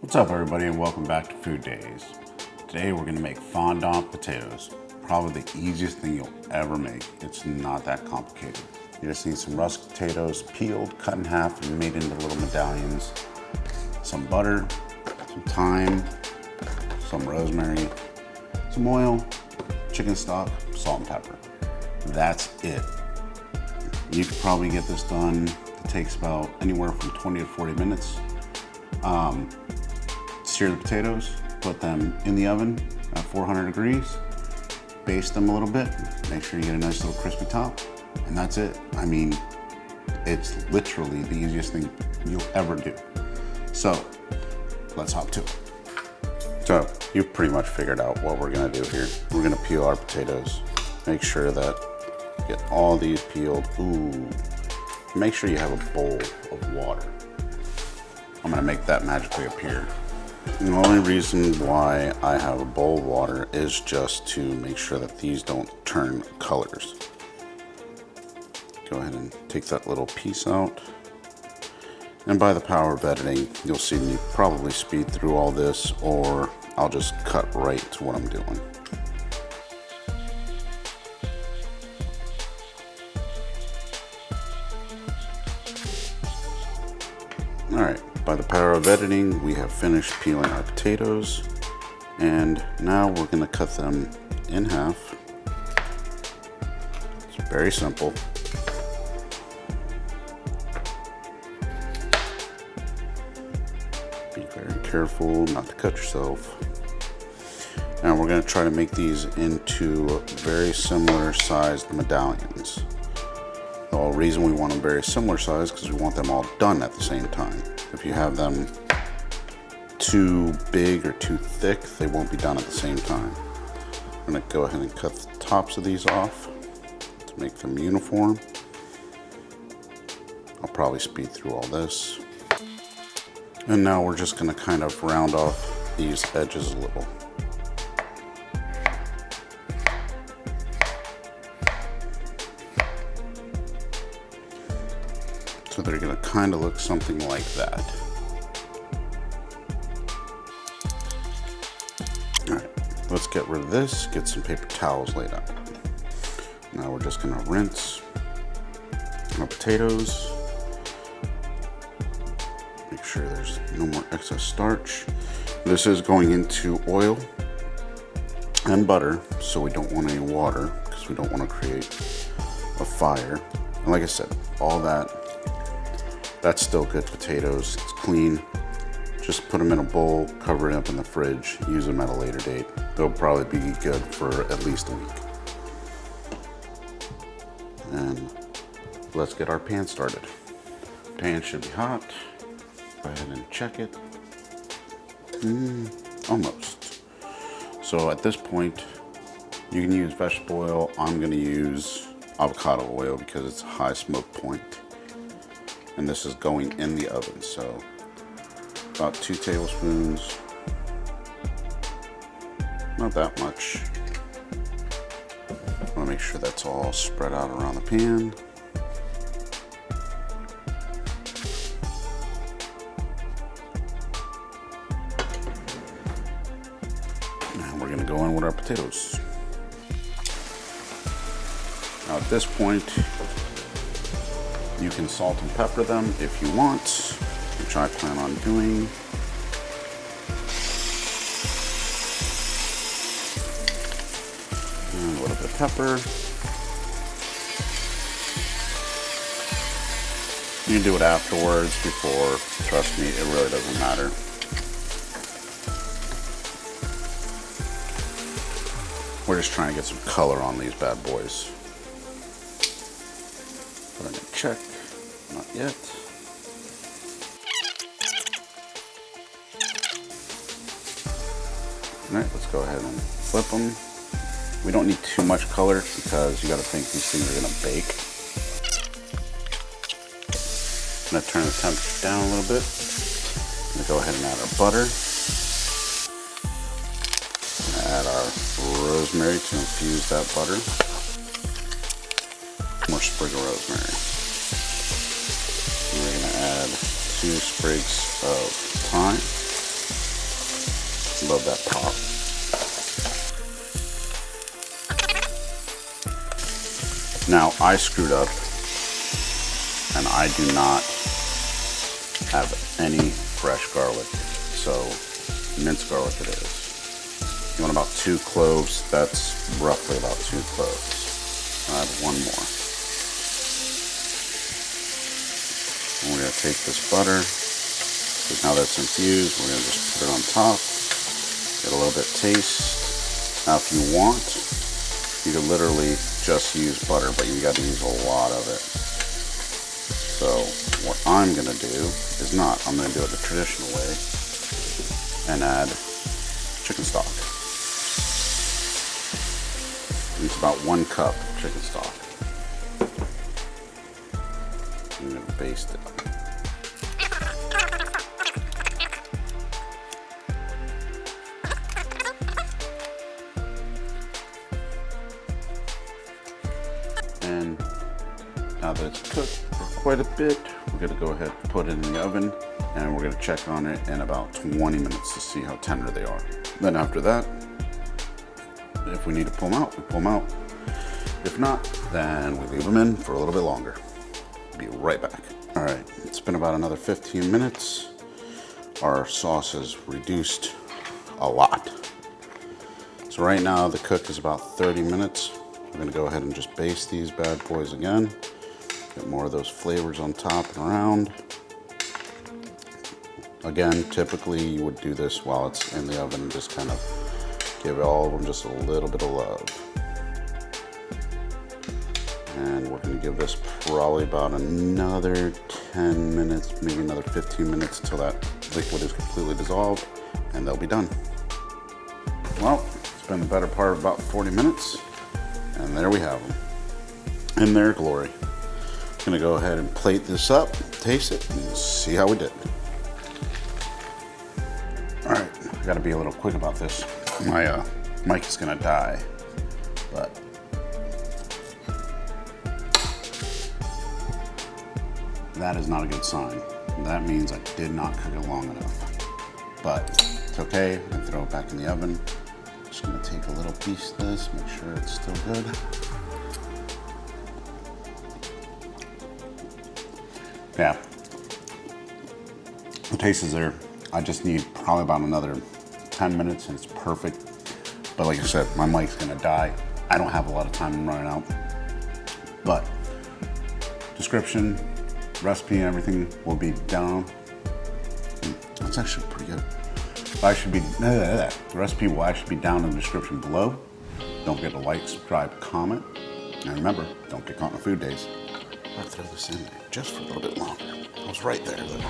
What's up everybody and welcome back to Food Daze. Today we're going to make fondant potatoes. Probably the easiest thing you'll ever make. It's not that complicated. You just need some rustic potatoes, peeled, cut in half, and made into little medallions. Some butter, some thyme, some rosemary, some oil, chicken stock, salt and pepper. That's it. You could probably get this done. It takes about anywhere from 20 to 40 minutes. Sear the potatoes, put them in the oven at 400 degrees, baste them a little bit, make sure you get a nice little crispy top, and that's it. I mean, it's literally the easiest thing you'll ever do. So, let's hop to it. So, you've pretty much figured out what we're gonna do here. We're gonna peel our potatoes. Make sure that you get all these peeled. Ooh. Make sure you have a bowl of water. I'm gonna make that magically appear. The only reason why I have a bowl of water is just to make sure that these don't turn colors. Go ahead and take that little piece out. And by the power of editing, you'll see me probably speed through all this, or I'll just cut right to what I'm doing. All right. By the power of editing, we have finished peeling our potatoes, and now we're going to cut them in half. It's very simple. Be very careful not to cut yourself. Now we're going to try to make these into very similar sized medallions. The whole reason we want them very similar size because we want them all done at the same time. If you have them too big or too thick, they won't be done at the same time. I'm gonna go ahead and cut the tops of these off to make them uniform. I'll probably speed through all this. And now we're just gonna kind of round off these edges a little. So they're gonna kind of look something like that. All right, let's get rid of this, get some paper towels laid out. Now we're just gonna rinse our potatoes. Make sure there's no more excess starch. This is going into oil and butter, so we don't want any water because we don't want to create a fire. And like I said, all that's still good potatoes. It's clean. Just put them in a bowl, cover it up in the fridge, use them at a later date. They'll probably be good for at least a week. And let's get our pan started. Pan should be hot. Go ahead and check it. Almost. So at this point, you can use vegetable oil. I'm gonna use avocado oil because it's a high smoke point. And this is going in the oven, so about 2 tablespoons, not that much. I want to make sure that's all spread out around the pan. And we're going to go in with our potatoes. Now at this point, you can salt and pepper them if you want, which I plan on doing. And a little bit of pepper. You can do it afterwards, before. Trust me, it really doesn't matter. We're just trying to get some color on these bad boys. Put in a check. Not yet. All right, let's go ahead and flip them. We don't need too much color because you got to think these things are going to bake. I'm going to turn the temperature down a little bit. I'm going to go ahead and add our butter. I'm going to add our rosemary to infuse that butter. More sprig of rosemary. We're going to add 2 sprigs of thyme. above that top. Now, I screwed up, and I do not have any fresh garlic, so minced garlic it is. You want about 2 cloves, that's roughly about 2 cloves. I'll add 1 more. And we're gonna take this butter, because now that's infused, we're gonna just put it on top, get a little bit taste. Now if you want, you can literally just use butter, but you gotta use a lot of it. So what I'm gonna do is not, I'm gonna do it the traditional way and add chicken stock. It's about 1 cup of chicken stock. I'm gonna baste it. And now that it's cooked for quite a bit, we're gonna go ahead and put it in the oven, and we're gonna check on it in about 20 minutes to see how tender they are. Then after that, if we need to pull them out, we pull them out. If not, then we leave them in for a little bit longer. Be right back. All right, it's been about another 15 minutes. Our sauce has reduced a lot. So right now the cook is about 30 minutes. We're gonna go ahead and just baste these bad boys again. Get more of those flavors on top and around. Again, typically you would do this while it's in the oven and just kind of give all of them just a little bit of love. And we're gonna give this probably about another 10 minutes, maybe another 15 minutes until that liquid is completely dissolved, and they'll be done. Well, it's been the better part of about 40 minutes, and there we have them in their glory. I'm gonna go ahead and plate this up, taste it, and see how we did. All right, I gotta be a little quick about this. My mic is gonna die, but that is not a good sign. That means I did not cook it long enough. But it's okay, I can throw it back in the oven. Just gonna take a little piece of this, make sure it's still good. Yeah, the taste is there. I just need probably about another 10 minutes and it's perfect. But like I said, my mic's gonna die. I don't have a lot of time, I'm running out. But description, recipe and everything will be down. That's actually pretty good. The recipe will actually be down in the description below. Don't forget to like, subscribe, comment. And remember, don't get caught in the food days. I'll throw this in there just for a little bit longer. I was right there though.